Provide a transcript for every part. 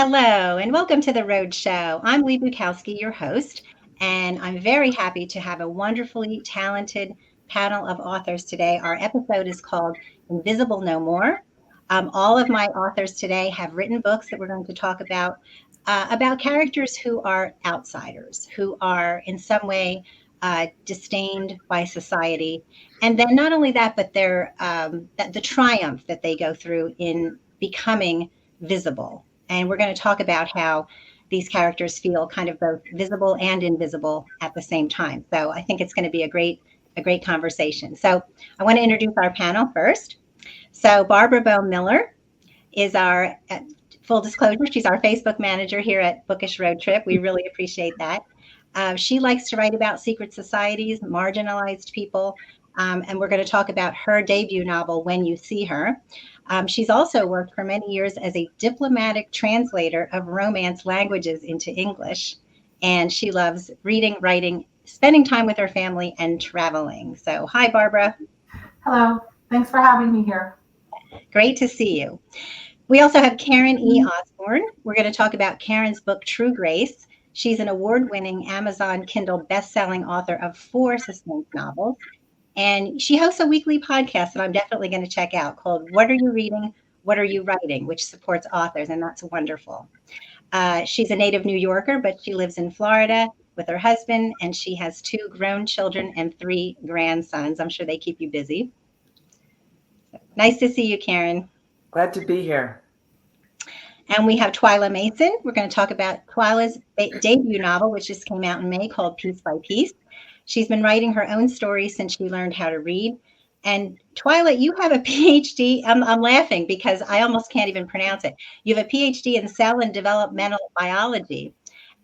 Hello, and welcome to the Road Show. I'm Lee Bukowski, your host, and I'm very happy to have a wonderfully talented panel of authors today. Our episode is called Invisible No More. All of my authors today have written books that we're going to talk about characters who are outsiders, who are in some way disdained by society. And then not only that, but the triumph that they go through in becoming visible. And we're going to talk about how these characters feel kind of both visible and invisible at the same time. So I think it's going to be a great conversation. So I want to introduce our panel first. So Barbara Boehm Miller is our, full disclosure, she's our Facebook manager here at Bookish Road Trip. We really appreciate that. She likes to write about secret societies, marginalized people, and we're going to talk about her debut novel, When You See Her. She's also worked for many years as a diplomatic translator of Romance languages into English, and she loves reading, writing, spending time with her family, and traveling. So, hi, Barbara. Hello. Thanks for having me here. Great to see you. We also have Karen E. Osborne. We're going to talk about Karen's book, True Grace. She's an award-winning Amazon Kindle best-selling author of 4 suspense novels. And she hosts a weekly podcast that I'm definitely going to check out called What Are You Reading? What Are You Writing? Which supports authors, and that's wonderful. She's a native New Yorker, but she lives in Florida with her husband, and she has 2 grown children and 3 grandsons. I'm sure they keep you busy. Nice to see you, Karen. Glad to be here. And we have Twila Mason. We're going to talk about Twila's debut novel, which just came out in May, called Piece by Piece. She's been writing her own stories since she learned how to read. And Twila, you have a PhD. I'm laughing because I almost can't even pronounce it. You have a PhD in cell and developmental biology.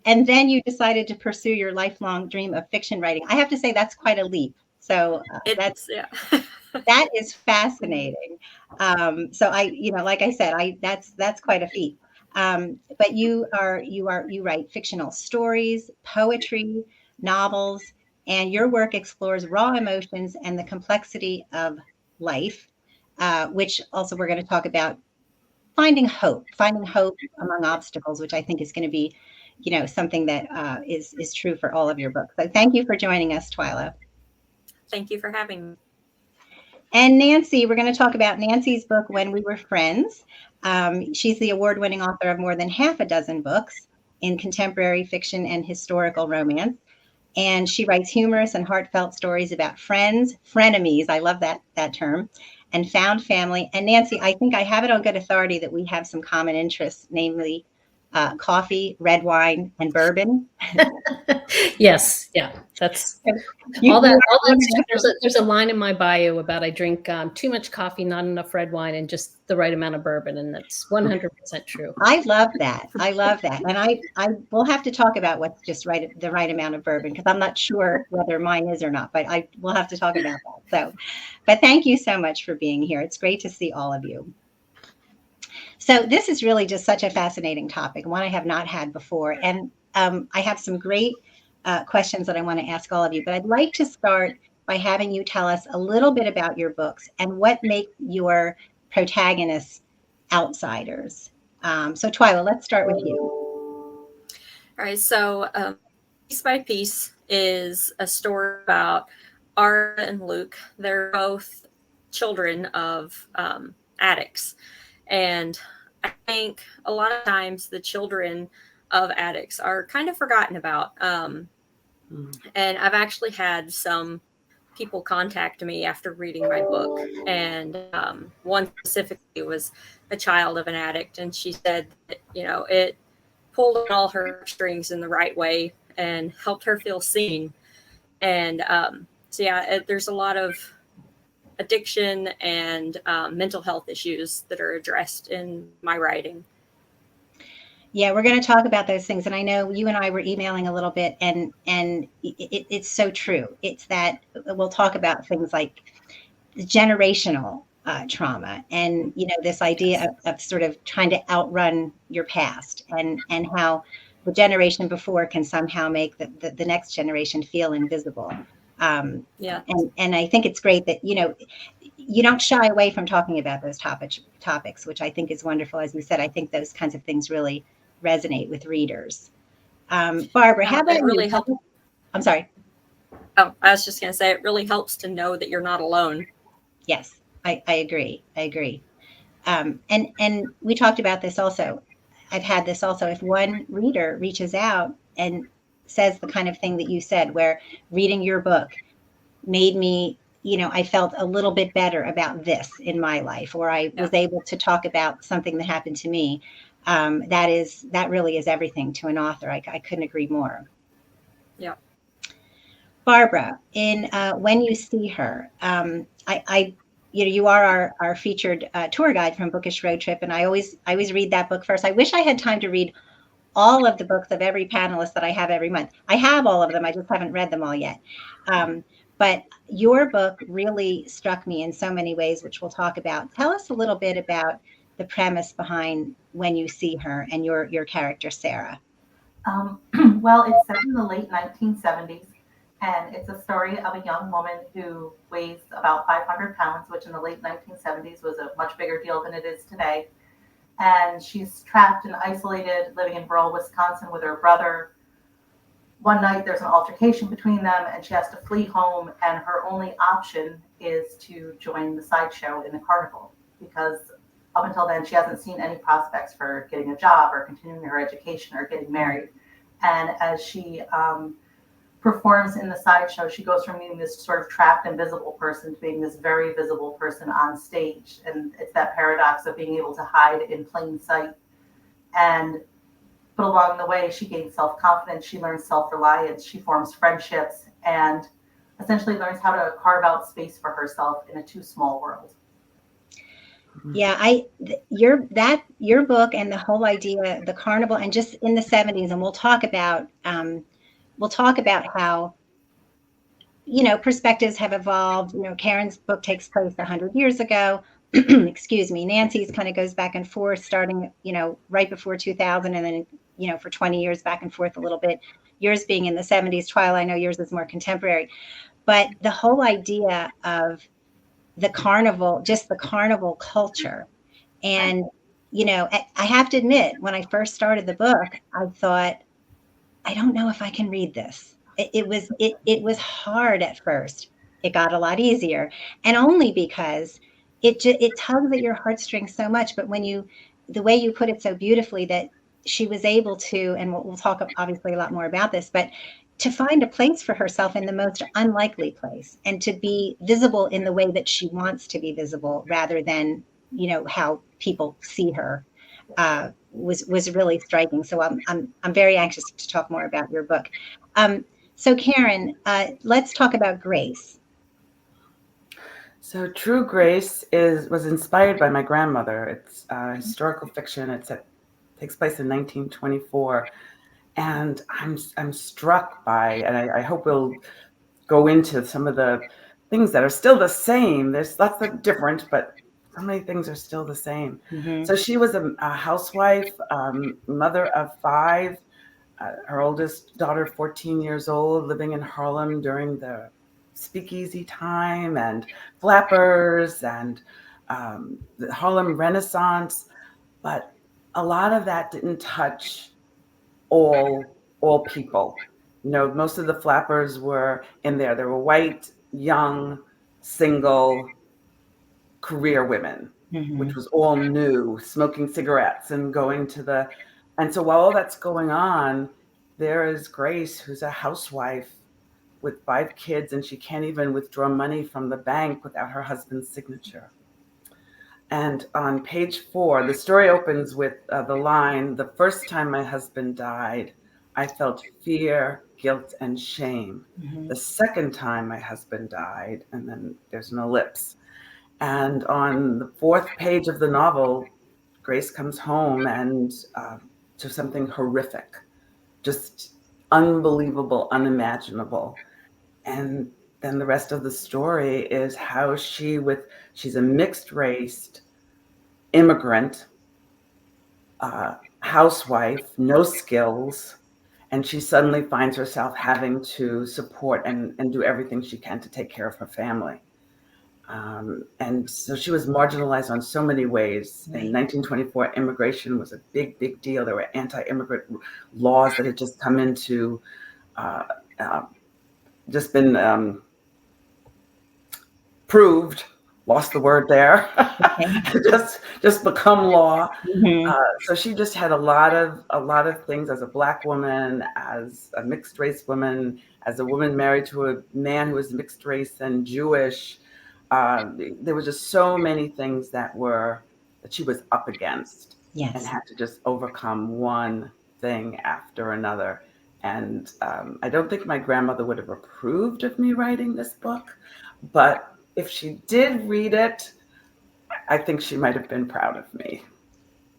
And then you decided to pursue your lifelong dream of fiction writing. I have to say that's quite a leap. So that is fascinating. So like I said, that's quite a feat. But you write fictional stories, poetry, novels, and your work explores raw emotions and the complexity of life, which also we're going to talk about finding hope among obstacles, which I think is going to be, something that is true for all of your books. So thank you for joining us, Twila. Thank you for having me. And Nancy, we're going to talk about Nancy's book, When We Were Friends. She's the award-winning author of more than half a dozen books in contemporary fiction and historical romance. And she writes humorous and heartfelt stories about friends, frenemies, I love that term, and found family. And Nancy, I think I have it on good authority that we have some common interests, namely coffee, red wine, and bourbon. Yes, yeah, that's all that. There's a line in my bio about I drink too much coffee, not enough red wine, and just the right amount of bourbon, and that's 100% true. I love that, and I will have to talk about what's just the right amount of bourbon, because I'm not sure whether mine is or not, but I will have to talk about that. So, but thank you so much for being here. It's great to see all of you. So this is really just such a fascinating topic, one I have not had before. And I have some great questions that I want to ask all of you. But I'd like to start by having you tell us a little bit about your books and what make your protagonists outsiders. So Twila, let's start with you. All right. So Piece by Piece is a story about Ara and Luke. They're both children of addicts. And I think a lot of times the children of addicts are kind of forgotten about. And I've actually had some people contact me after reading my book. And one specifically was a child of an addict. And she said that, it pulled on all her strings in the right way and helped her feel seen. And there's a lot of addiction and mental health issues that are addressed in my writing. Yeah, we're going to talk about those things. And I know you and I were emailing a little bit, and it's so true. It's that we'll talk about things like generational trauma and, this idea of sort of trying to outrun your past and how the generation before can somehow make the next generation feel invisible. And I think it's great that, you don't shy away from talking about those topics, which I think is wonderful. As you said, I think those kinds of things really resonate with readers. Barbara, how about it really you? helps. I'm sorry. Oh, I was just going to say it really helps to know that you're not alone. Yes, I agree. I agree. And we talked about this also. I've had this also. If one reader reaches out and says the kind of thing that you said, where reading your book made me, I felt a little bit better about this in my life, or I was able to talk about something that happened to me. That really is everything to an author. I couldn't agree more. Yeah. Barbara, in When You See Her, you are our featured tour guide from Bookish Road Trip, and I always read that book first. I wish I had time to read all of the books of every panelist that I have every month. I have all of them. I just haven't read them all yet. But your book really struck me in so many ways, which we'll talk about. Tell us a little bit about the premise behind When You See Her and your character, Sarah. Well, it's set in the late 1970s, and it's a story of a young woman who weighs about 500 pounds, which in the late 1970s was a much bigger deal than it is today. And she's trapped and isolated, living in rural Wisconsin with her brother. One night there's an altercation between them, and she has to flee home, and her only option is to join the sideshow in the carnival, because up until then she hasn't seen any prospects for getting a job or continuing her education or getting married. And as she performs in the sideshow, she goes from being this sort of trapped, invisible person to being this very visible person on stage. And it's that paradox of being able to hide in plain sight. But along the way, she gains self-confidence, she learns self-reliance, she forms friendships, and essentially learns how to carve out space for herself in a too small world. Yeah, your book and the whole idea, the carnival, and just in the 70s, and we'll talk about how perspectives have evolved. Karen's book takes place 100 years ago. Excuse me. Nancy's kind of goes back and forth, starting right before 2000, and then for 20 years back and forth a little bit. Yours being in the 70s. Twila, I know yours is more contemporary, but the whole idea of the carnival, just the carnival culture. And, I have to admit, when I first started the book, I thought, I don't know if I can read this. It was hard at first. It got a lot easier. And only because it tugs at your heartstrings so much. But the way you put it so beautifully, that she was able to, and we'll talk obviously a lot more about this, but to find a place for herself in the most unlikely place, and to be visible in the way that she wants to be visible, rather than how people see her, was really striking. So I'm very anxious to talk more about your book. So Karen, let's talk about Grace. So True Grace was inspired by my grandmother. It's historical fiction. Takes place in 1924. And I'm struck by, and I hope we'll go into some of the things that are still the same. There's lots of different, but so many things are still the same. Mm-hmm. So she was a housewife, mother of 5, her oldest daughter, 14 years old, living in Harlem during the speakeasy time and flappers and the Harlem Renaissance. But a lot of that didn't touch all people. Most of the flappers were in there. There were white, young, single, career women, Mm-hmm. which was all new, smoking cigarettes and going to and so while all that's going on, there is Grace, who's a housewife with 5 kids, and she can't even withdraw money from the bank without her husband's signature. And on page 4, the story opens with the line, "The first time my husband died, I felt fear, guilt, and shame. Mm-hmm. The second time my husband died," and then there's an ellipse. And on the 4th page of the novel, Grace comes home and to something horrific, just unbelievable, unimaginable. And then the rest of the story is how she's a mixed race immigrant, housewife, no skills, and she suddenly finds herself having to support and do everything she can to take care of her family. And so she was marginalized on so many ways. Right. In 1924, immigration was a big, big deal. There were anti-immigrant laws that had just come into, just been proved. Lost the word there. Okay. just become law. Mhm. So she just had a lot of things as a Black woman, as a mixed race woman, as a woman married to a man who was mixed race and Jewish. There were just so many things that she was up against, and Yes. had to just overcome one thing after another. And I don't think my grandmother would have approved of me writing this book, but if she did read it, I think she might have been proud of me.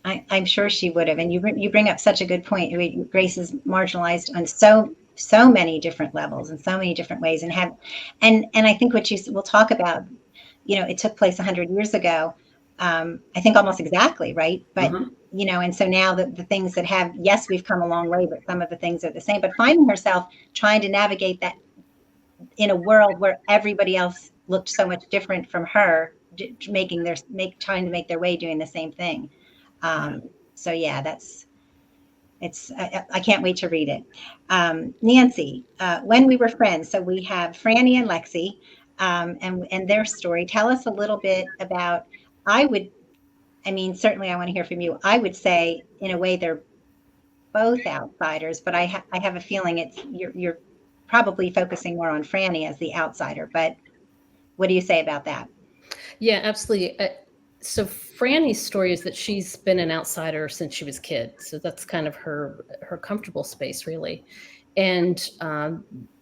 I'm sure she would have. And you bring up such a good point. Grace is marginalized on so many different levels and so many different ways, and I think what we'll talk about, it took place 100 years ago. I think almost exactly, right? But and so now the things that yes, we've come a long way, but some of the things are the same. But finding herself trying to navigate that in a world where everybody else looked so much different from her, trying to make their way doing the same thing. So yeah, I can't wait to read it. Nancy, When We Were Friends. So we have Franny and Lexi, and their story. Tell us a little bit about. Certainly I want to hear from you. I would say in a way they're both outsiders, but I have a feeling you're probably focusing more on Franny as the outsider. But what do you say about that? Yeah, absolutely. So Franny's story is that she's been an outsider since she was a kid. So that's kind of her comfortable space, really. And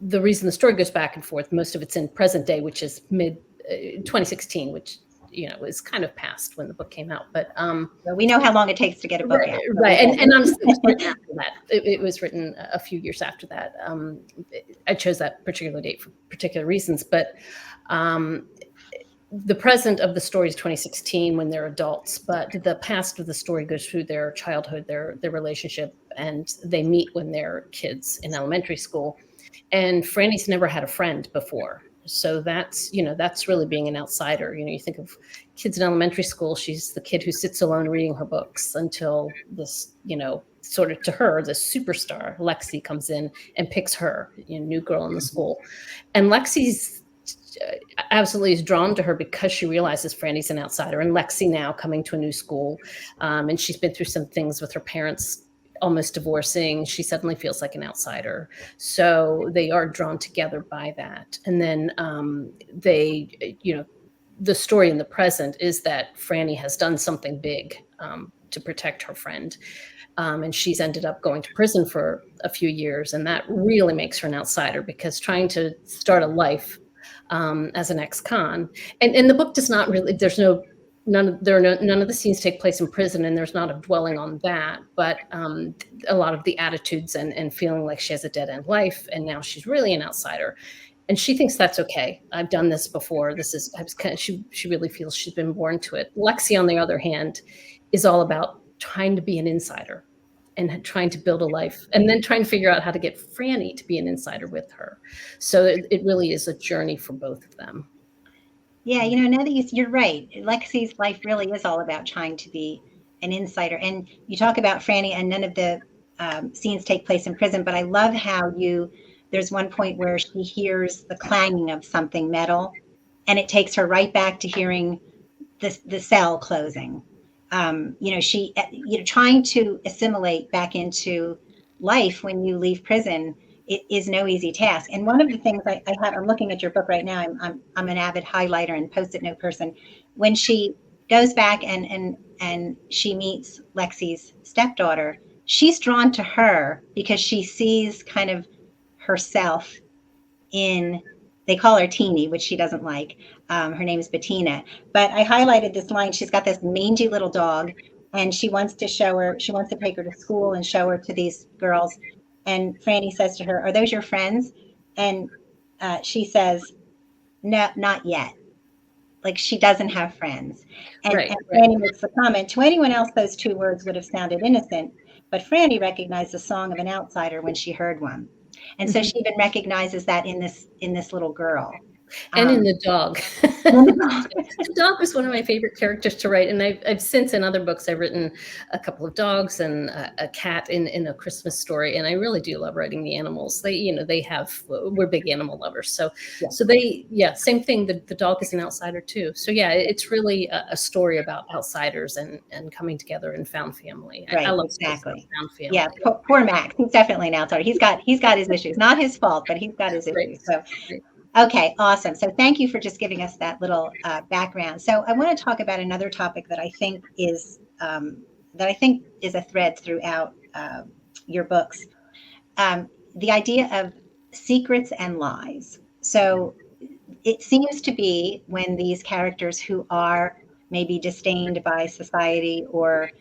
the reason the story goes back and forth, most of it's in present day, which is mid 2016, which is kind of past when the book came out. But well, we know how long it takes to get a book out. Right. And honestly, it was written after that. It was written a few years after that. I chose that particular date for particular reasons, but the present of the story is 2016 when they're adults, but the past of the story goes through their childhood, their relationship, and they meet when they're kids in elementary school. And Franny's never had a friend before. So that's really being an outsider. You think of kids in elementary school, she's the kid who sits alone reading her books until this, sort of to her, the superstar, Lexi, comes in and picks her, new girl in the school. And Lexi's absolutely is drawn to her because she realizes Franny's an outsider, and Lexi now coming to a new school, and she's been through some things with her parents almost divorcing. She suddenly feels like an outsider, so they are drawn together by that. And then the story in the present is that Franny has done something big to protect her friend. And she's ended up going to prison for a few years, and that really makes her an outsider because trying to start a life as an ex-con, and the book does not really. None of the scenes take place in prison, and there's not a dwelling on that. But a lot of the attitudes and feeling like she has a dead end life, and now she's really an outsider, and she thinks that's okay. I've done this before. She really feels she's been born to it. Lexi, on the other hand, is all about trying to be an insider and trying to build a life, and then trying to figure out how to get Franny to be an insider with her. So it really is a journey for both of them. Yeah, now that you're right. Lexi's life really is all about trying to be an insider. And you talk about Franny, and none of the scenes take place in prison, but I love how there's one point where she hears the clanging of something metal, and it takes her right back to hearing the cell closing. She, trying to assimilate back into life when you leave prison, it is no easy task. And one of the things I'm looking at your book right now. I'm an avid highlighter and Post-it note person. When she goes back and she meets Lexi's stepdaughter, she's drawn to her because she sees kind of herself in. They call her Teeny, which she doesn't like. Her name is Bettina. But I highlighted this line. She's got this mangy little dog, and she wants to take her to school and show her to these girls. And Franny says to her, "Are those your friends?" And she says, "No, not yet." Like she doesn't have friends. And Franny makes the comment, to anyone else, those two words would have sounded innocent. But Franny recognized the song of an outsider when she heard one. And so she even recognizes that in this little girl. And in the dog. The dog was one of my favorite characters to write. And I've since in other books, I've written a couple of dogs and a cat in a Christmas story. And I really do love writing the animals. We're big animal lovers. So same thing. The dog is an outsider too. So yeah, it's really a story about outsiders and coming together and found family. Right, I love exactly. found family. Yeah, poor Max. He's definitely an outsider. He's got his issues. Not his fault, but he's got his issues. So, okay, awesome. So thank you for just giving us that little background. So I want to talk about another topic that I think is a thread throughout your books. The idea of secrets and lies. So it seems to be when these characters who are maybe disdained by society or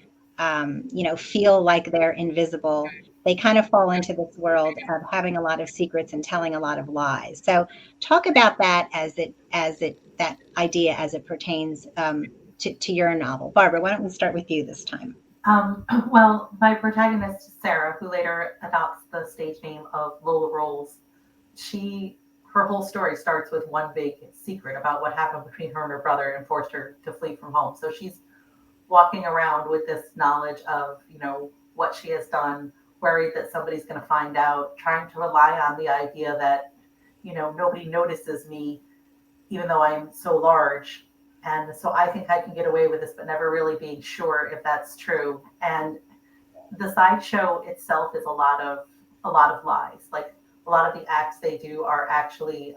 feel like they're invisible, they kind of fall into this world of having a lot of secrets and telling a lot of lies. So talk about that that idea as it pertains to your novel. Barbara, why don't we start with you this time? Well, my protagonist, Sarah, who later adopts the stage name of Lola Rolls, her whole story starts with one big secret about what happened between her and her brother and forced her to flee from home. So she's walking around with this knowledge of, what she has done, worried that somebody's going to find out, trying to rely on the idea that, nobody notices me, even though I'm so large. And so I think I can get away with this, but never really being sure if that's true. And the sideshow itself is a lot of lies. Like a lot of the acts they do are actually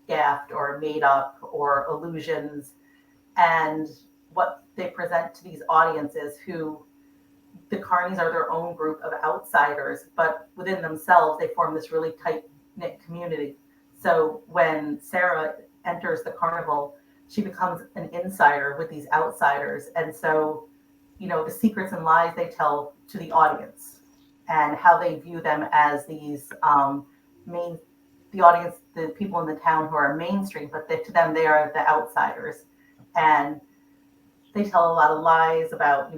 gaffed or made up or illusions. And what they present to these audiences, who the carnies are their own group of outsiders, but within themselves, they form this really tight-knit community. So when Sarah enters the carnival, she becomes an insider with these outsiders. And so, the secrets and lies they tell to the audience and how they view them as these the audience, the people in the town who are mainstream, but to them, they are the outsiders. And they tell a lot of lies about,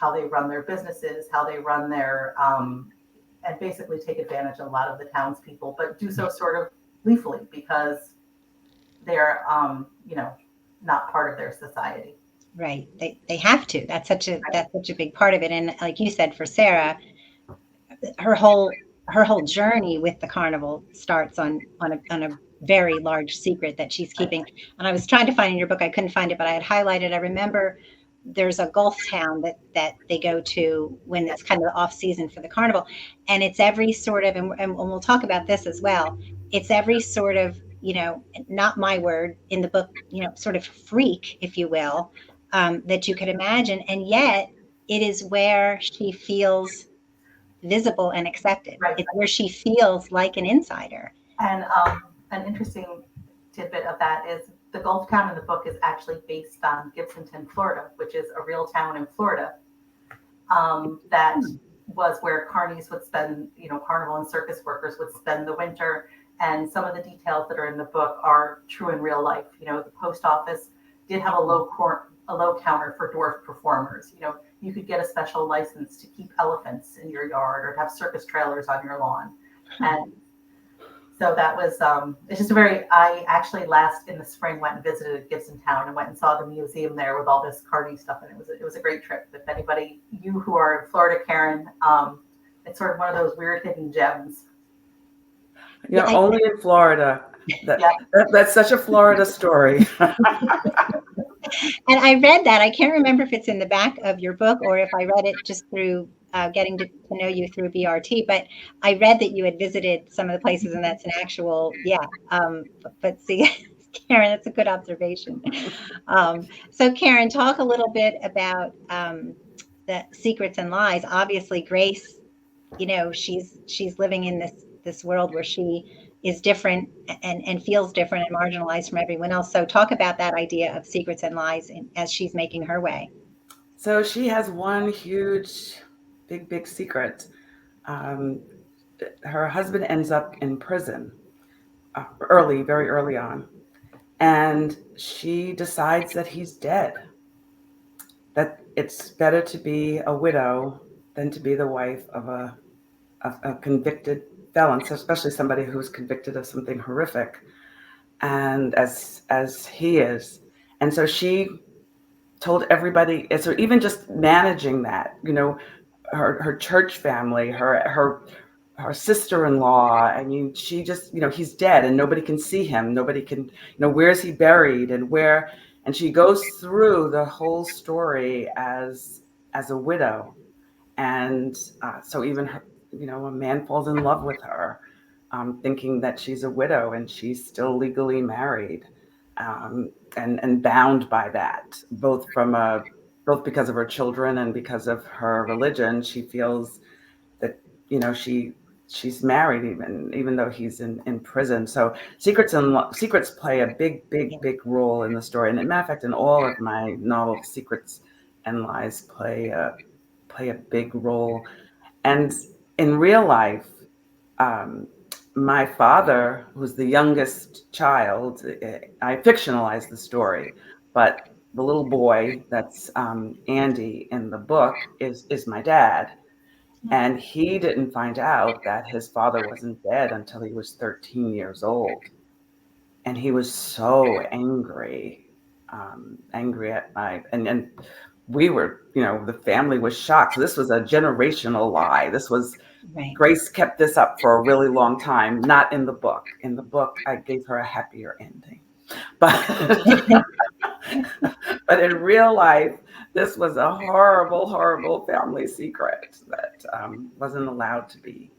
how they run their businesses, how they run their, and basically take advantage of a lot of the townspeople, but do so sort of gleefully because they're, not part of their society. Right. They have to. That's such a big part of it. And like you said, for Sarah, her whole journey with the carnival starts on a very large secret that she's keeping. And I was trying to find in your book, I couldn't find it, but I had highlighted. I remember there's a Gulf town that they go to when it's kind of the off season for the carnival, and it's every sort of, and we'll talk about this as well. It's every sort of, not my word in the book, sort of freak, if you will, that you could imagine, and yet it is where she feels visible and accepted. Right. It's where she feels like an insider. And an interesting tidbit of that is the Gulf town in the book is actually based on Gibsonton, Florida, which is a real town in Florida. That was where carnies would spend, carnival and circus workers would spend the winter. And some of the details that are in the book are true in real life. The post office did have a low counter for dwarf performers. You could get a special license to keep elephants in your yard or to have circus trailers on your lawn. And so that was, it's just I actually last in the spring went and visited Gibson Town and went and saw the museum there with all this carny stuff. And it was a great trip. If anybody, you who are in Florida, Karen, it's sort of one of those weird hidden gems. Only in Florida. That's such a Florida story. And I read that. I can't remember if it's in the back of your book or if I read it just through getting to know you through BRT. But I read that you had visited some of the places, and that's an actual, But see, Karen, that's a good observation. So Karen, talk a little bit about the secrets and lies. Obviously, Grace, she's living in this world where she is different and feels different and marginalized from everyone else. So talk about that idea of secrets and lies as she's making her way. So she has one huge, big secret. Her husband ends up in prison very early on. And she decides that he's dead, that it's better to be a widow than to be the wife of a convicted felon, so especially somebody who's convicted of something horrific. and as he is. And so she told everybody, and so even just managing that, her church family, her sister-in-law, I mean, she just, he's dead and nobody can see him. Nobody can, where's he buried and where, and she goes through the whole story as a widow. And so even her, a man falls in love with her, thinking that she's a widow and she's still legally married, and bound by that, both because of her children and because of her religion. She feels that she's married even though he's in prison. So secrets play a big role in the story. And as a matter of fact, in all of my novels, secrets and lies play a big role. And in real life, my father, who's the youngest child, I fictionalized the story, but the little boy that's Andy in the book is my dad. And he didn't find out that his father wasn't dead until he was 13 years old. And he was so angry at and we were, the family was shocked. So this was a generational lie. This was, Right. Grace kept this up for a really long time, not in the book. In the book, I gave her a happier ending. But, but in real life, this was a horrible, horrible family secret that wasn't allowed to be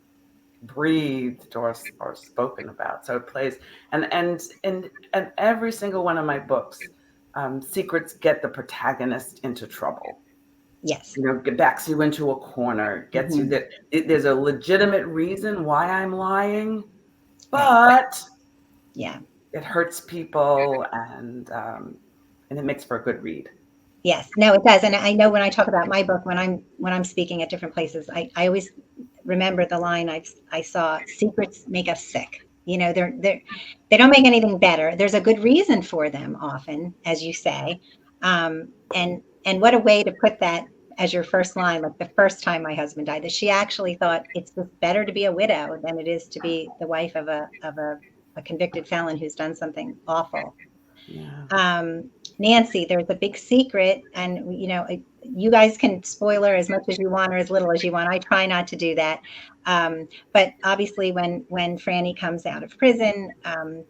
breathed or spoken about. So it plays, and in every single one of my books, secrets get the protagonist into trouble. Yes. It backs you into a corner, gets you Mhm. that there's a legitimate reason why I'm lying, Right. but Yeah. it hurts people, and it makes for a good read. Yes. No, it does. And I know when I talk about my book, when I'm speaking at different places, I always remember the line I saw: secrets make us sick. They don't make anything better. There's a good reason for them often, as you say. And what a way to put that as your first line, like the first time my husband died, that she actually thought it's just better to be a widow than it is to be the wife of a convicted felon who's done something awful. Yeah. Nancy, there's a big secret, and you guys can spoiler as much as you want or as little as you want. I try not to do that. But obviously, when Franny comes out of prison,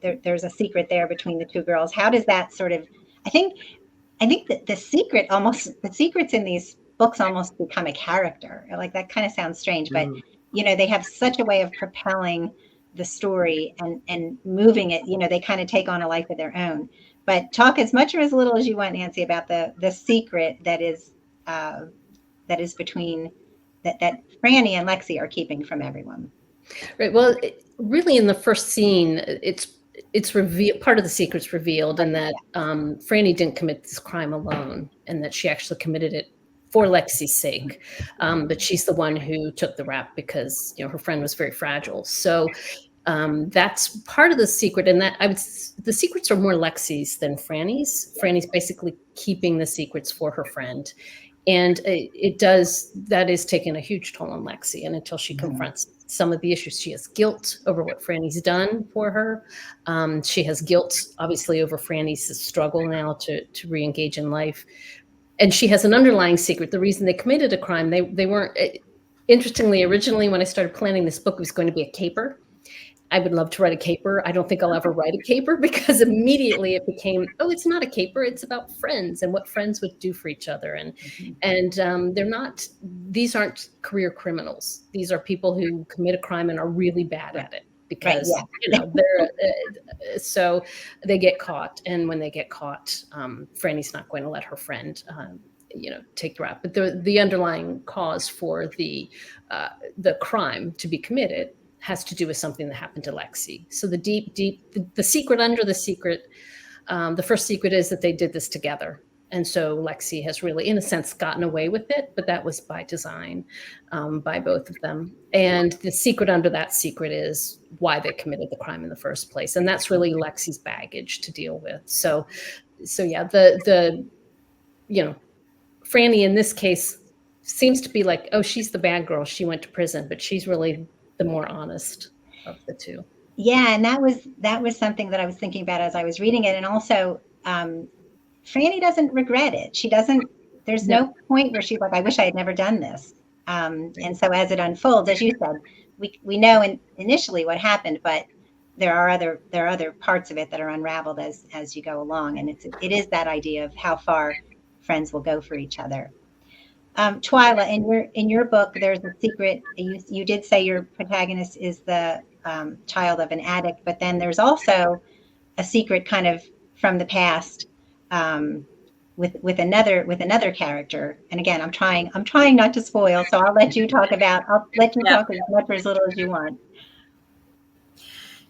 there's a secret there between the two girls. How does that sort of? I think that the secrets in these books almost become a character. Like, that kind of sounds strange, but Mm. they have such a way of propelling the story and moving it. They kind of take on a life of their own. But talk as much or as little as you want, Nancy, about the secret that is between that Franny and Lexi are keeping from everyone. Right. Well, really, in the first scene, it's revealed. Part of the secret's revealed in that Franny didn't commit this crime alone, and that she actually committed it for Lexi's sake. But she's the one who took the rap because her friend was very fragile. So that's part of the secret, and that the secrets are more Lexi's than Franny's. Franny's basically keeping the secrets for her friend. And that is taking a huge toll on Lexi. And until she confronts some of the issues, she has guilt over what Franny's done for her. She has guilt, obviously, over Franny's struggle now to re-engage in life. And she has an underlying secret. The reason they committed a crime, they weren't, interestingly, originally when I started planning this book, it was going to be a caper. I would love to write a caper. I don't think I'll ever write a caper because immediately it became, oh, it's not a caper. It's about friends and what friends would do for each other. And they're not, these aren't career criminals. These are people who commit a crime and are really bad at it because, they're, so they get caught. And when they get caught, Franny's not going to let her friend, take the rap. But the underlying cause for the crime to be committed has to do with something that happened to Lexi. So the secret under the secret, the first secret is that they did this together. And so Lexi has really, in a sense, gotten away with it, but that was by design, by both of them. And the secret under that secret is why they committed the crime in the first place. And that's really Lexi's baggage to deal with. So yeah, Franny in this case seems to be like, oh, she's the bad girl. She went to prison, but she's really the more honest of the two. Yeah, and that was something that I was thinking about as I was reading it, and also Franny doesn't regret it. She doesn't. There's No. no point where she's like, "I wish I had never done this." And so as it unfolds, as you said, we know initially what happened, but there are other parts of it that are unraveled as you go along, and it is that idea of how far friends will go for each other. Twyla, in your book, there's a secret. You did say your protagonist is the child of an addict, but then there's also a secret kind of from the past with another character. And again, I'm trying not to spoil, so I'll let you Yeah. talk as much or as little as you want.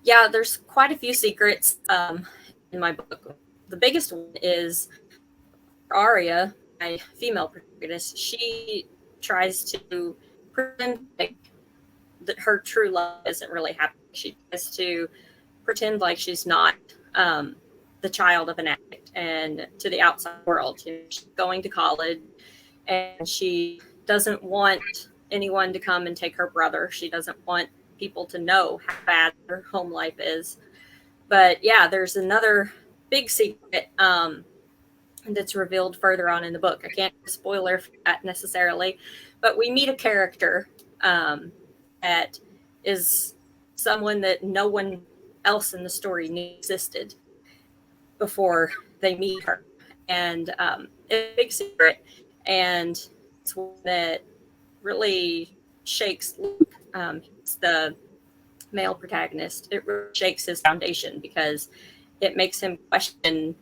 Yeah, there's quite a few secrets in my book. The biggest one is Arya, my female protagonist. She tries to pretend like that her true love isn't really happening. She tries to pretend like she's not the child of an addict and to the outside world. You know, she's going to college and she doesn't want anyone to come and take her brother. She doesn't want people to know how bad her home life is. But yeah, there's another big secret that's revealed further on in the book. I can't spoiler for that necessarily, but we meet a character that is someone that no one else in the story knew existed before they meet her. And it's a big secret, and it's one that really shakes Luke. He's the male protagonist. It really shakes his foundation because it makes him question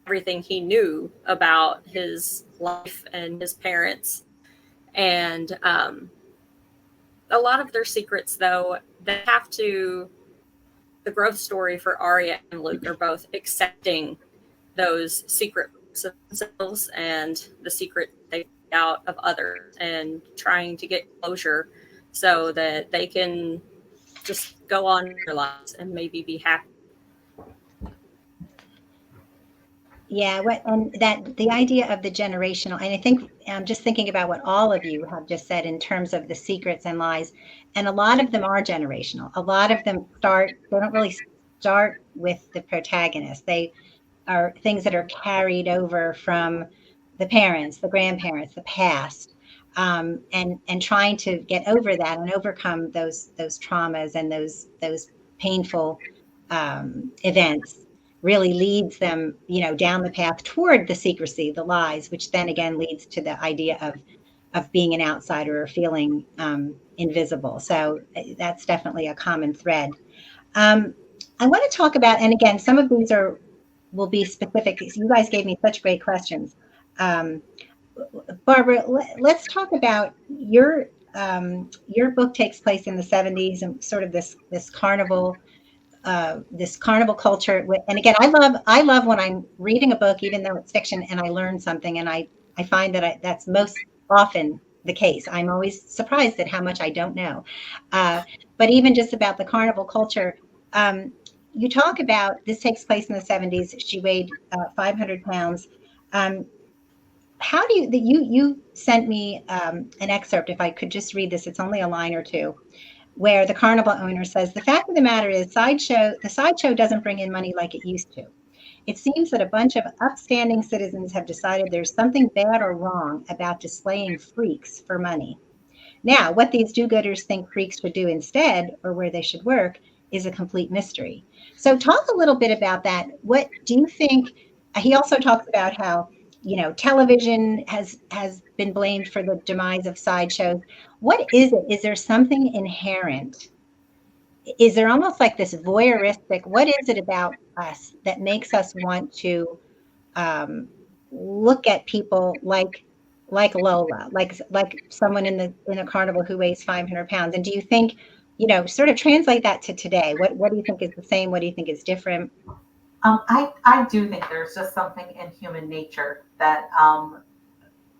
everything he knew about his life and his parents. And a lot of their secrets, though, they have to. The growth story for Arya and Luke are both accepting those secret of themselves and the secret they find out of others and trying to get closure so that they can just go on with their lives and maybe be happy. Yeah, and that the idea of the generational, and I think I'm just thinking about what all of you have just said in terms of the secrets and lies, and a lot of them are generational. A lot of them they don't really start with the protagonist. They are things that are carried over from the parents, the grandparents, the past, and trying to get over that and overcome those traumas and those painful events really leads them, down the path toward the secrecy, the lies, which then again leads to the idea of being an outsider or feeling invisible. So that's definitely a common thread. I want to talk about, and again, some of these will be specific. You guys gave me such great questions. Barbara, let's talk about your book takes place in the 70s and sort of this carnival culture. And again, I love when I'm reading a book, even though it's fiction, and I learn something, and I find that that's most often the case. I'm always surprised at how much I don't know. But even just about the carnival culture, you talk about this takes place in the 70s. She weighed 500 pounds. How do you sent me an excerpt, if I could just read this, it's only a line or two, where the carnival owner says, the fact of the matter is the sideshow doesn't bring in money like it used to. It seems that a bunch of upstanding citizens have decided there's something bad or wrong about displaying freaks for money. Now, what these do-gooders think freaks should do instead, or where they should work, is a complete mystery. So talk a little bit about that. What do you think? He also talks about how, television has been blamed for the demise of sideshows. What is it? Is there something inherent? Is there almost like this voyeuristic, what is it about us that makes us want to look at people like Lola, like someone in a carnival who weighs 500 pounds? And do you think, sort of translate that to today? What do you think is the same? What do you think is different? I do think there's just something in human nature that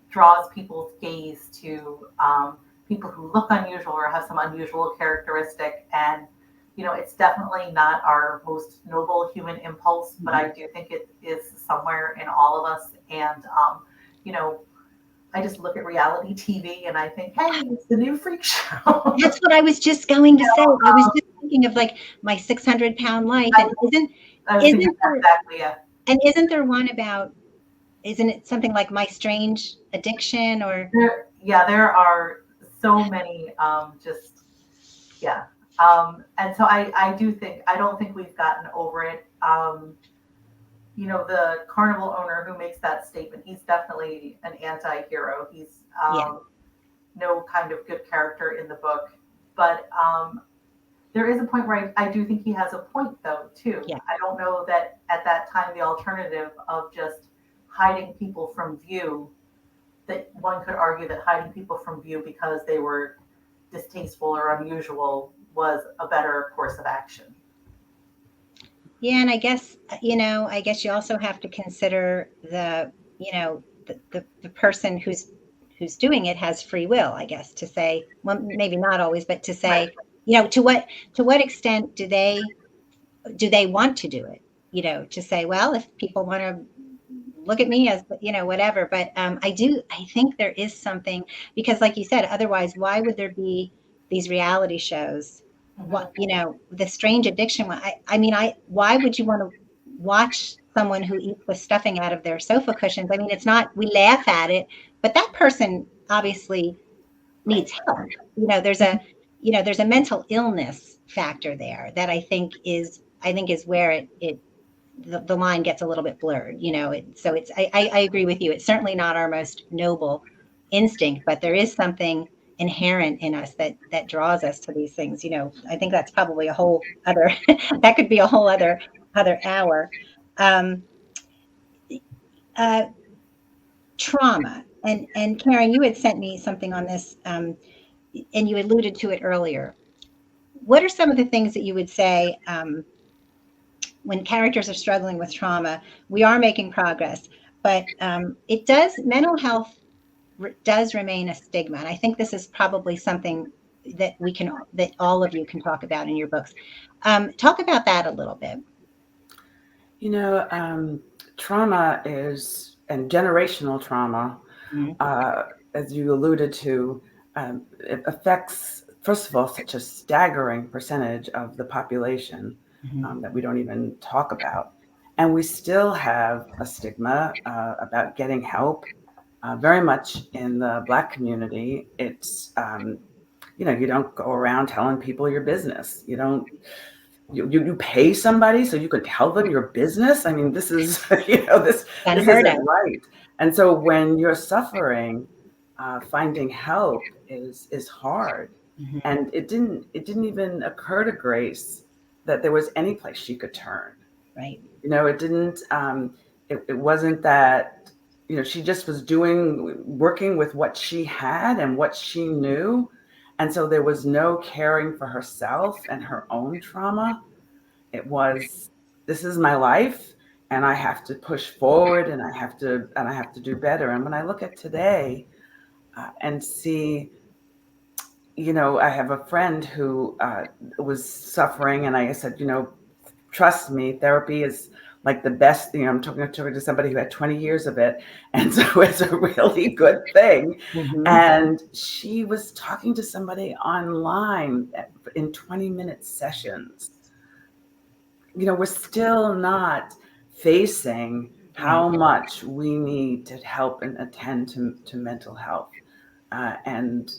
draws people's gaze to people who look unusual or have some unusual characteristic. And, it's definitely not our most noble human impulse, but I do think it is somewhere in all of us. And, I just look at reality TV and I think, hey, it's the new freak show. That's what I was just going to say. I was just thinking of like My 600-Pound Life, and I was thinking exactly, yeah. isn't there one about, isn't it something like My Strange Addiction, or? There are so many, just, yeah. And so I don't think we've gotten over it. The carnival owner who makes that statement, he's definitely an anti-hero. He's no kind of good character in the book. But there is a point where I do think he has a point, though, too. Yeah. I don't know that at that time the alternative of just hiding people from view, that one could argue that hiding people from view because they were distasteful or unusual was a better course of action. Yeah, and I guess you also have to consider the person who's doing it has free will, I guess, to say, well, maybe not always, but to say, right. To what extent do they want to do it? To say, well, if people want to look at me as, whatever. But I think there is something, because like you said, otherwise, why would there be these reality shows? What, the Strange Addiction one. Why would you want to watch someone who eats the stuffing out of their sofa cushions? I mean, it's not, we laugh at it, but that person obviously needs help. There's a mental illness factor there that I think is where the line gets a little bit blurred. I agree with you. It's certainly not our most noble instinct, but there is something inherent in us that draws us to these things. I think that's probably a whole other that could be a whole other hour. Trauma, and Karen, you had sent me something on this, and you alluded to it earlier. What are some of the things that you would say when characters are struggling with trauma? We are making progress, but mental health does remain a stigma. And I think this is probably something that all of you can talk about in your books. Talk about that a little bit. Trauma and generational trauma, as you alluded to, it affects, first of all, such a staggering percentage of the population that we don't even talk about. And we still have a stigma about getting help. Very much in the Black community, it's, you don't go around telling people your business. You pay somebody so you can tell them your business. I mean, this is, this isn't right. And so when you're suffering, finding help is hard. Mm-hmm. And it didn't even occur to Grace that there was any place she could turn. Right. It didn't, it wasn't that, she just was working with what she had and what she knew. And so there was no caring for herself and her own trauma. It was, this is my life and I have to push forward and I have to do better. And when I look at today and see, I have a friend who was suffering, and I said, trust me, therapy is like the best thing. I'm talking to somebody who had 20 years of it. And so it's a really good thing. Mm-hmm. And she was talking to somebody online in 20-minute sessions. We're still not facing how much we need to help and attend to mental health. And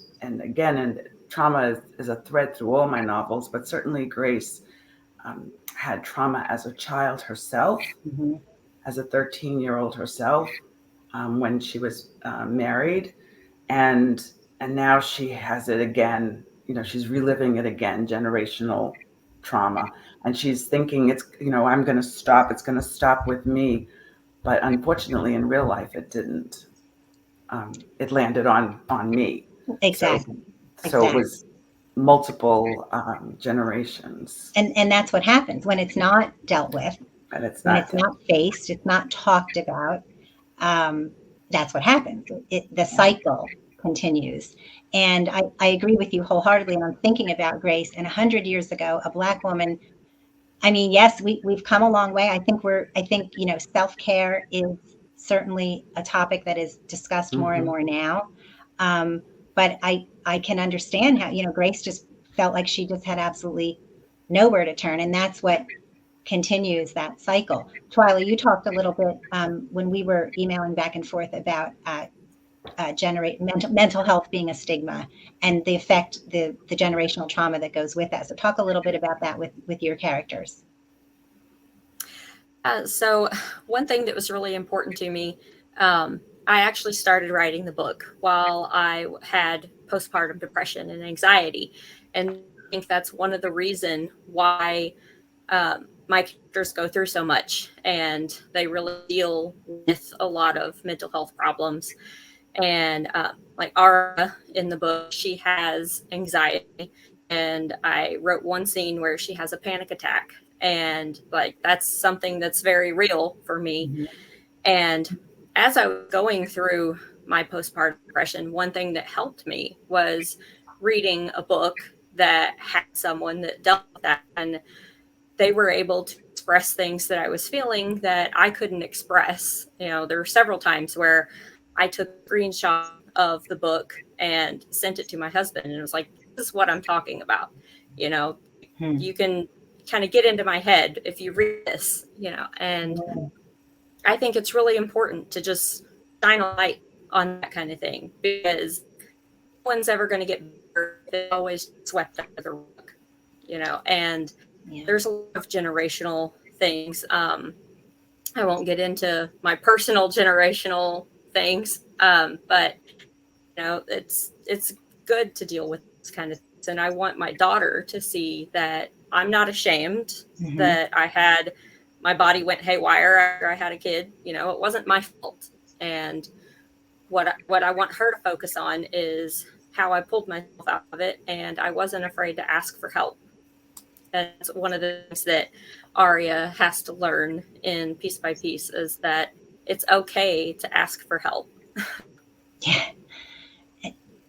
trauma is a thread through all my novels, but certainly Grace had trauma as a child herself, as a 13-year-old herself, when she was married, and now she has it again. She's reliving it again, generational trauma, and she's thinking I'm going to stop. It's going to stop with me, but unfortunately, in real life, it didn't. It landed on me. Exactly. So it was multiple generations. And that's what happens when it's not dealt with, and it's not faced, it's not talked about. That's what happens. The cycle continues. And I agree with you wholeheartedly. And I'm thinking about Grace, and 100 years ago, a Black woman. I mean, yes, we've come a long way. I think self-care is certainly a topic that is discussed more and more now. But I can understand how, Grace just felt like she just had absolutely nowhere to turn. And that's what continues that cycle. Twila, you talked a little bit when we were emailing back and forth about mental health being a stigma and the effect, the generational trauma that goes with that. So talk a little bit about that with your characters. So one thing that was really important to me, I actually started writing the book while I had postpartum depression and anxiety. And I think that's one of the reasons why my characters go through so much, and they really deal with a lot of mental health problems. And like Ara in the book, she has anxiety. And I wrote one scene where she has a panic attack. And like, that's something that's very real for me. Mm-hmm. And as I was going through my postpartum depression, one thing that helped me was reading a book that had someone that dealt with that. And they were able to express things that I was feeling that I couldn't express. You know, there were several times where I took a screenshot of the book and sent it to my husband, and it was like, this is what I'm talking about. You know, you can kind of get into my head if you read this, you know, and I think it's really important to just shine a light on that kind of thing, because no one's ever going to get better. It's always swept under the rug, you know, and there's a lot of generational things. I won't get into my personal generational things, but you know, it's good to deal with this kind of things. And I want my daughter to see that I'm not ashamed that I had, my body went haywire after I had a kid. You know, it wasn't my fault. And what I want her to focus on is how I pulled myself out of it, and I wasn't afraid to ask for help. That's one of the things that Aria has to learn in Piece by Piece, is that it's okay to ask for help. Yeah.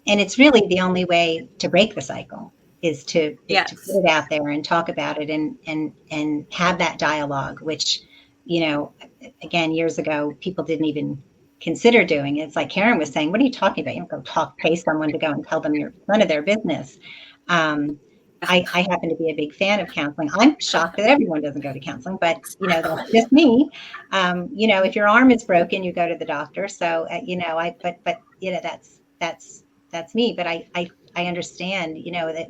And it's really the only way to break the cycle is to put it out there and talk about it and have that dialogue, which, you know, again, years ago, people didn't even consider doing. It's like Karen was saying, what are you talking about? You don't go pay someone to go and tell them none of their business. I happen to be a big fan of counseling. I'm shocked that everyone doesn't go to counseling, but you know, that's just me. You know, if your arm is broken, you go to the doctor. So, you know, but you know, that's me. But I understand, you know, that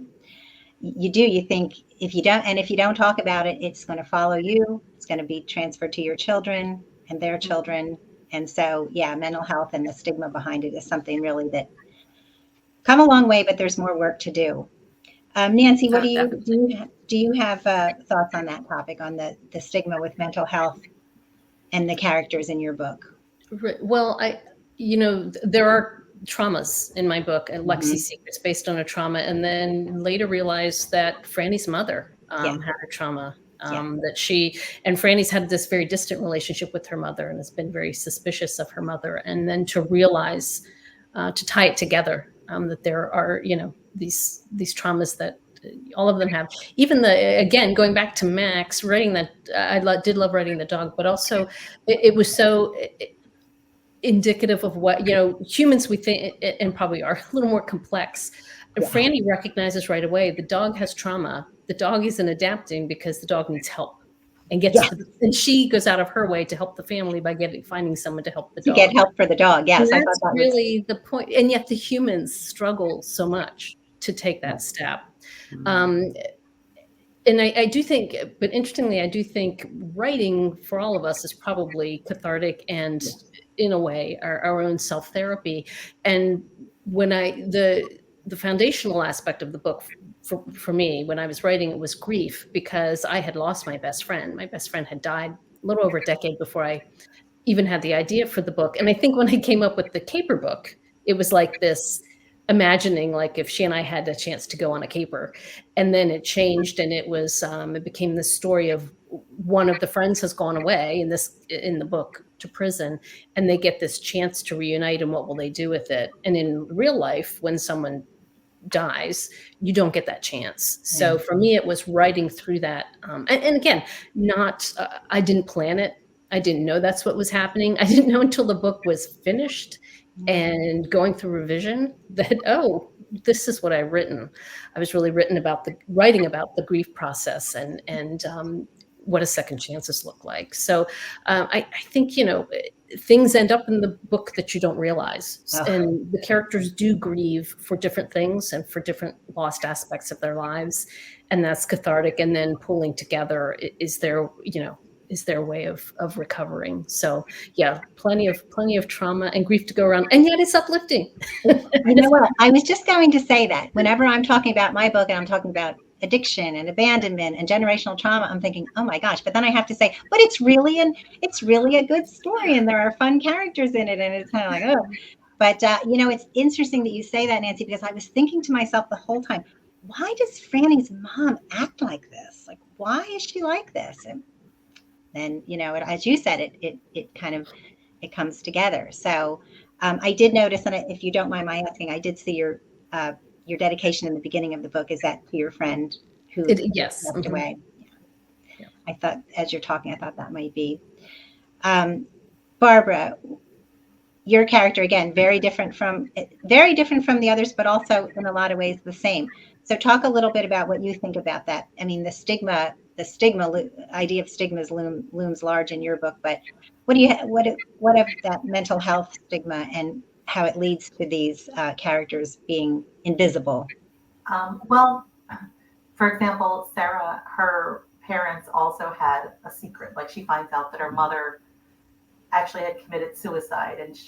you think if you don't talk about it, it's going to follow you. It's going to be transferred to your children and their children. And so, yeah, mental health and the stigma behind it is something really that come a long way, but there's more work to do. Nancy, what do you have thoughts on that topic, on the stigma with mental health and the characters in your book? Well, you know, there are traumas in my book, and Lexi's Secrets based on a trauma, and then later realized that Franny's mother had a trauma. That Franny's had this very distant relationship with her mother and has been very suspicious of her mother. And then to realize, to tie it together, that there are, you know, these traumas that all of them have. Even again, going back to Max, writing that, I did love writing the dog, but also it was so indicative of what, you know, humans we think, and probably are a little more complex. And Franny recognizes right away the dog has trauma. The dog isn't adapting because the dog needs help, and and she goes out of her way to help the family by finding someone to help the dog. To get help for the dog, yes. And that's really the point. And yet the humans struggle so much to take that step. And I do think, but interestingly, I do think writing for all of us is probably cathartic and, in a way, our own self-therapy. And when the foundational aspect of the book for me, when I was writing, it was grief, because I had lost my best friend. My best friend had died a little over a decade before I even had the idea for the book. And I think when I came up with the caper book, it was like this imagining, like if she and I had a chance to go on a caper. And then it changed, and it became the story of one of the friends has gone away in the book to prison, and they get this chance to reunite, and what will they do with it? And in real life, when someone dies, you don't get that chance. So for me, it was writing through that. And again, I didn't plan it. I didn't know that's what was happening. I didn't know until the book was finished and going through revision that, this is what I've written. I was really writing about writing about the grief process and what does second chances look like. So I think, things end up in the book that you don't realize. Oh. And the characters do grieve for different things and for different lost aspects of their lives. And that's cathartic. And then pulling together is their way of recovering. So yeah, plenty of trauma and grief to go around. And yet it's uplifting. You know what? I was just going to say that whenever I'm talking about my book and I'm talking about addiction and abandonment and generational trauma, I'm thinking, oh my gosh, but then I have to say, but it's really a good story and there are fun characters in it. And it's kind of like, oh, but it's interesting that you say that, Nancy, because I was thinking to myself the whole time, why does Franny's mom act like this? Like, why is she like this? And then, as you said, it kind of, it comes together. So I did notice, and if you don't mind my asking, I did see your dedication in the beginning of the book. Is that to your friend who yes. passed Mm-hmm. away? Yeah. I thought, as you're talking, I thought that might be. Barbara, your character, again, very different from the others, but also in a lot of ways the same. So talk a little bit about what you think about that. I mean, the idea of stigmas looms large in your book, but what of that mental health stigma and how it leads to these characters being invisible? Well, for example, Sarah, her parents also had a secret. Like, she finds out that her mother actually had committed suicide, and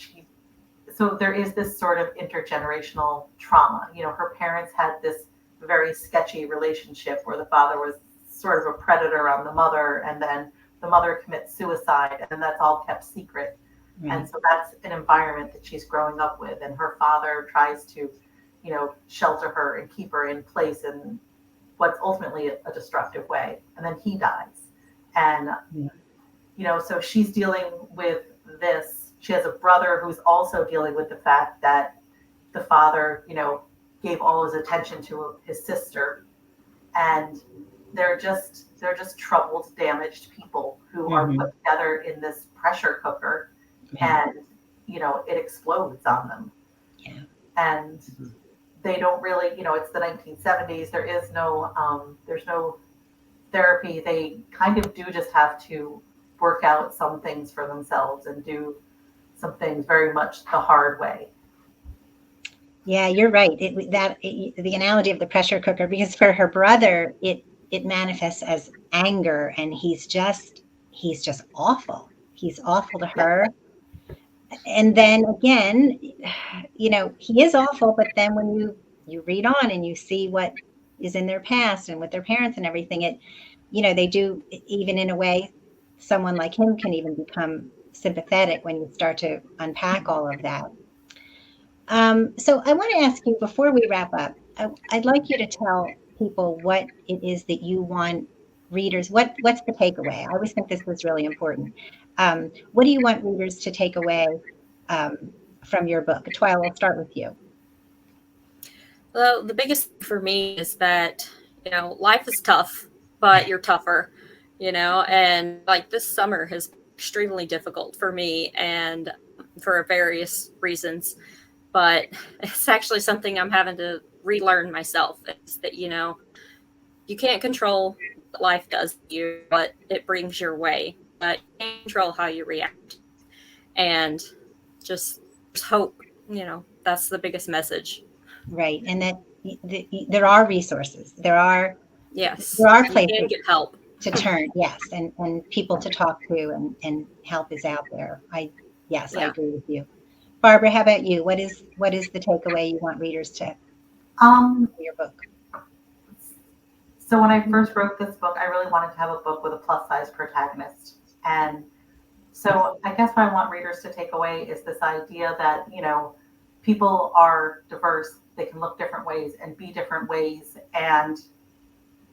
so there is this sort of intergenerational trauma. Her parents had this very sketchy relationship where the father was sort of a predator on the mother, and then the mother commits suicide, and that's all kept secret. Right. And so that's an environment that she's growing up with, and her father tries to, shelter her and keep her in place in what's ultimately a destructive way, and then he dies. And so she's dealing with this. She has a brother who's also dealing with the fact that the father, gave all his attention to his sister, and they're just troubled, damaged people who are put together in this pressure cooker, and it explodes on them. Yeah. And they don't really, it's the 1970s. There is no there's no therapy. They kind of do just have to work out some things for themselves and do some things very much the hard way. Yeah, you're right. The analogy of the pressure cooker, because for her brother, it manifests as anger, and he's just awful. He's awful to her. And then again, he is awful, but then when you read on and you see what is in their past and with their parents and everything, they do, even in a way, someone like him can even become sympathetic when you start to unpack all of that. So I want to ask you, before we wrap up, I'd like you to tell people what it is that you want readers, what's the takeaway? I always think this was really important. What do you want readers to take away from your book? Twila, I'll start with you. Well, the biggest thing for me is that, life is tough, but you're tougher, and like this summer has been extremely difficult for me, and for various reasons. But it's actually something I'm having to relearn myself, is that, you can't control what life does to you, what it brings your way, but you can control how you react. And just hope, that's the biggest message. Right. And that there are resources. There are places you can get help to turn. Yes. And people to talk to, and help is out there. I agree with you. Barbara, how about you? What is the takeaway you want readers to your book? So when I first wrote this book, I really wanted to have a book with a plus size protagonist. And so I guess what I want readers to take away is this idea that, people are diverse. They can look different ways and be different ways. And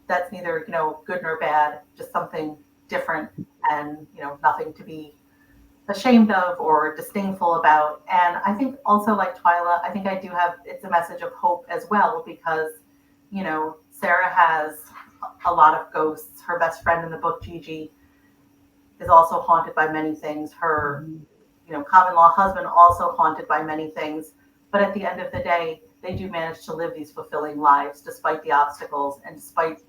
that's neither, good nor bad, just something different, and, nothing to be ashamed of or disdainful about. And I think also, like Twila, I think it's a message of hope as well, because, Sarah has a lot of ghosts. Her best friend in the book, Gigi, is also haunted by many things. Her, common law husband also haunted by many things. But at the end of the day, they do manage to live these fulfilling lives despite the obstacles and despite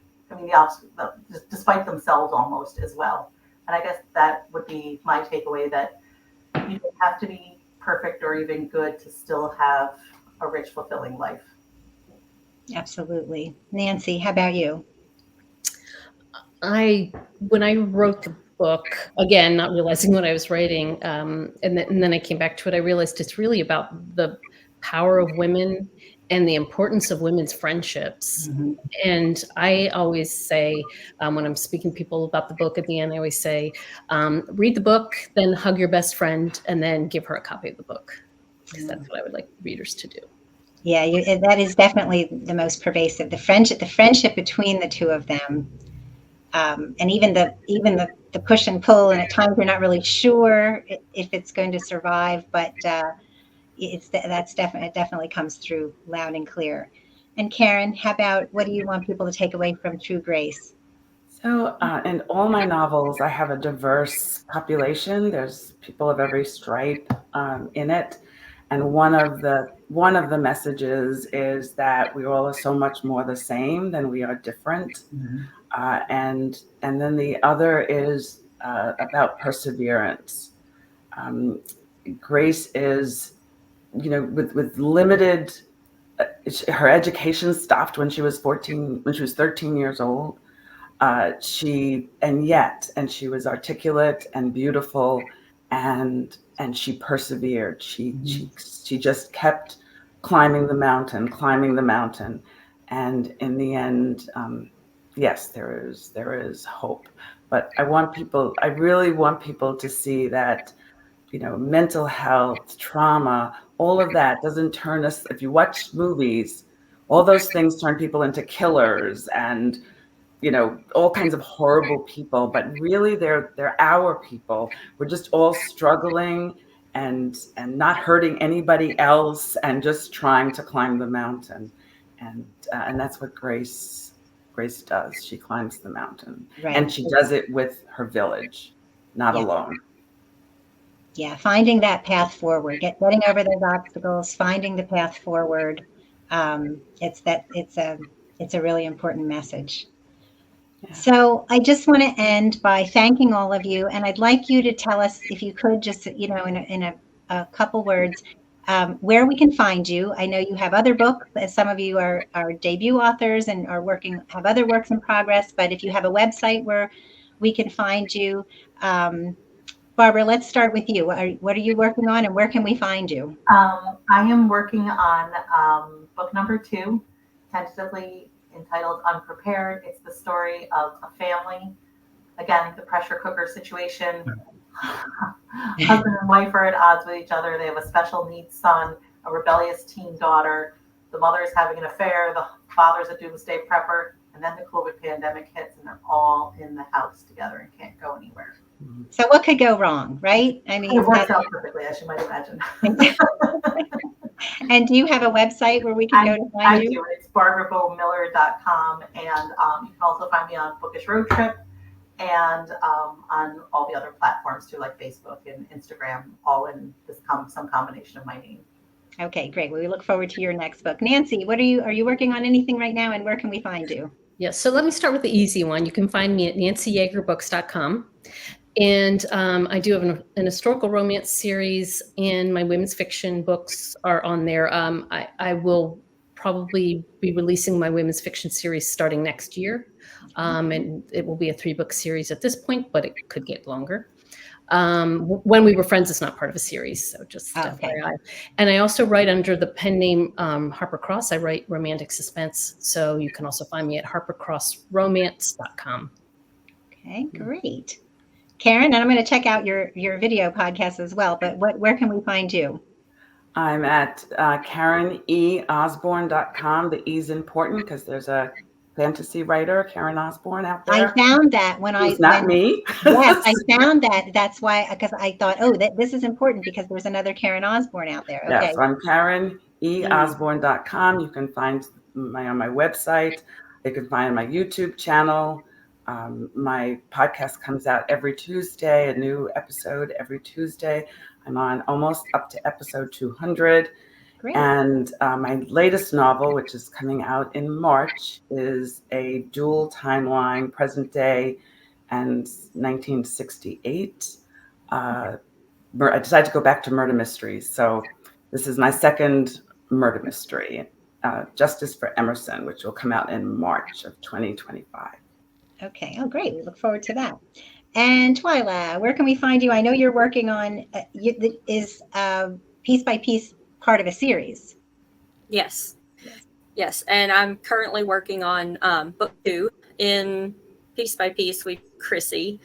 themselves almost as well. And I guess that would be my takeaway, that you don't have to be perfect or even good to still have a rich, fulfilling life. Absolutely. Nancy, how about you? When I wrote the book, again, not realizing what I was writing, and then I came back to it, I realized it's really about the power of women and the importance of women's friendships. Mhm. And I always say, when I'm speaking to people about the book at the end, I always say, read the book, then hug your best friend, and then give her a copy of the book, because that's what I would like readers to do. Yeah, that is definitely the most pervasive. The friendship between the two of them, and even the push and pull, and at times you're not really sure if it's going to survive, but it definitely comes through loud and clear. And Karen, how about, what do you want people to take away from True Grace? So, in all my novels, I have a diverse population. There's people of every stripe in it, and one of the messages is that we all are so much more the same than we are different. And then the other is about perseverance. Um, Grace is, with limited. Her education stopped when she was 14, when she was 13 years old. She was articulate and beautiful, and she persevered. She just kept climbing the mountain, and in the end, yes, there is hope. But I really want people to see that, mental health, trauma, all of that doesn't turn us. If you watch movies, all those things turn people into killers and, all kinds of horrible people, but really they're our people. We're just all struggling and not hurting anybody else, and just trying to climb the mountain. And that's what Grace does. She climbs the mountain, Right. and she does it with her village, not Yeah. alone. Yeah, finding that path forward, getting over those obstacles, finding the path forward. It's a really important message. Yeah. So I just want to end by thanking all of you, and I'd like you to tell us, if you could, just in a couple words, where we can find you. I know you have other books, as some of you are debut authors and have other works in progress. But if you have a website where we can find you, Barbara, let's start with you. What are you working on, and where can we find you? I am working on book number 2, tentatively entitled Unprepared. It's the story of a family. Again, the pressure cooker situation. Husband and wife are at odds with each other. They have a special needs son, a rebellious teen daughter. The mother is having an affair. The father's a doomsday prepper. And then the COVID pandemic hits, and they're all in the house together and can't go anywhere. So what could go wrong, right? I mean, it works out perfectly, as you might imagine. And do you have a website where we can go to find you? I do. It's BarbaraBoehmMiller.com, and you can also find me on Bookish Road Trip, and on all the other platforms too, like Facebook and Instagram, all in some combination of my name. Okay, great. Well, we look forward to your next book. Nancy, are you working on anything right now, and where can we find you? Yes, so let me start with the easy one. You can find me at nancyyeagerbooks.com. And I do have an historical romance series, and my women's fiction books are on there. I will probably be releasing my women's fiction series starting next year. And it will be a 3-book series at this point, but it could get longer. When We Were Friends is not part of a series, so just FYI. And I also write under the pen name Harper Cross. I write romantic suspense, so you can also find me at harpercrossromance.com. Okay, great. Karen, and I'm going to check out your video podcast as well, but where can we find you? I'm at KarenEOsborne.com. The E's important because there's a fantasy writer, Karen Osborne, out there. I found that not me. Yes, I found that. That's why, because I thought, this is important because there's another Karen Osborne out there. Okay. Yes, I'm KarenEOsborne.com. You can find on my website. You can find my YouTube channel. My podcast comes out every Tuesday, a new episode every Tuesday. I'm on almost up to episode 200. Great. And my latest novel, which is coming out in March, is a dual timeline, present day and 1968. I decided to go back to murder mysteries. So this is my second murder mystery, Justice for Emerson, which will come out in March of 2025. Okay. Oh, great. We look forward to that. And Twila, where can we find you? I know you're working on is Piece by Piece part of a series. Yes. Yes. And I'm currently working on book 2 in Piece by Piece with Chrissy.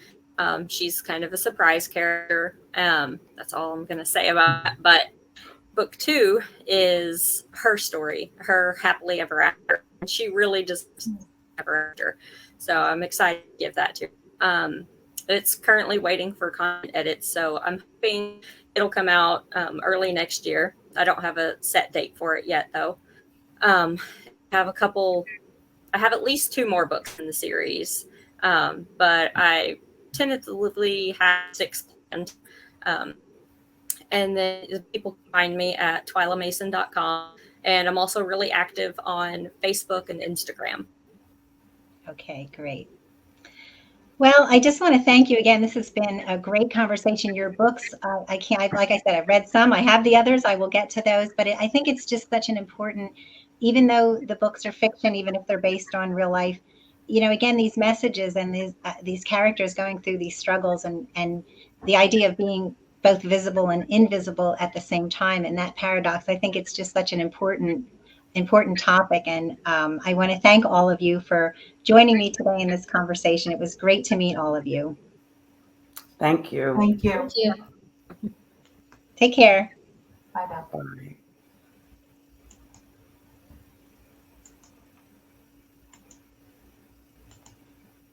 She's kind of a surprise character. That's all I'm going to say about it. But book 2 is her story, her happily ever after. And she really just ever after. So I'm excited to give that to her. It's currently waiting for content edits, so I'm hoping it'll come out early next year. I don't have a set date for it yet, though. I have at least 2 more books in the series, but I tentatively have 6 planned. And then people can find me at twilamason.com, and I'm also really active on Facebook and Instagram. Okay, great. Well, I just want to thank you again. This has been a great conversation. Your books, like I said, I've read some. I have the others. I will get to those. But I think it's just such an important, even though the books are fiction, even if they're based on real life, again, these messages and these characters going through these struggles and the idea of being both visible and invisible at the same time, and that paradox, I think it's just such an important topic. And I want to thank all of you for joining me today in this conversation. It was great to meet all of you. Thank you. Thank you. Thank you. Take care. Bye now. Bye.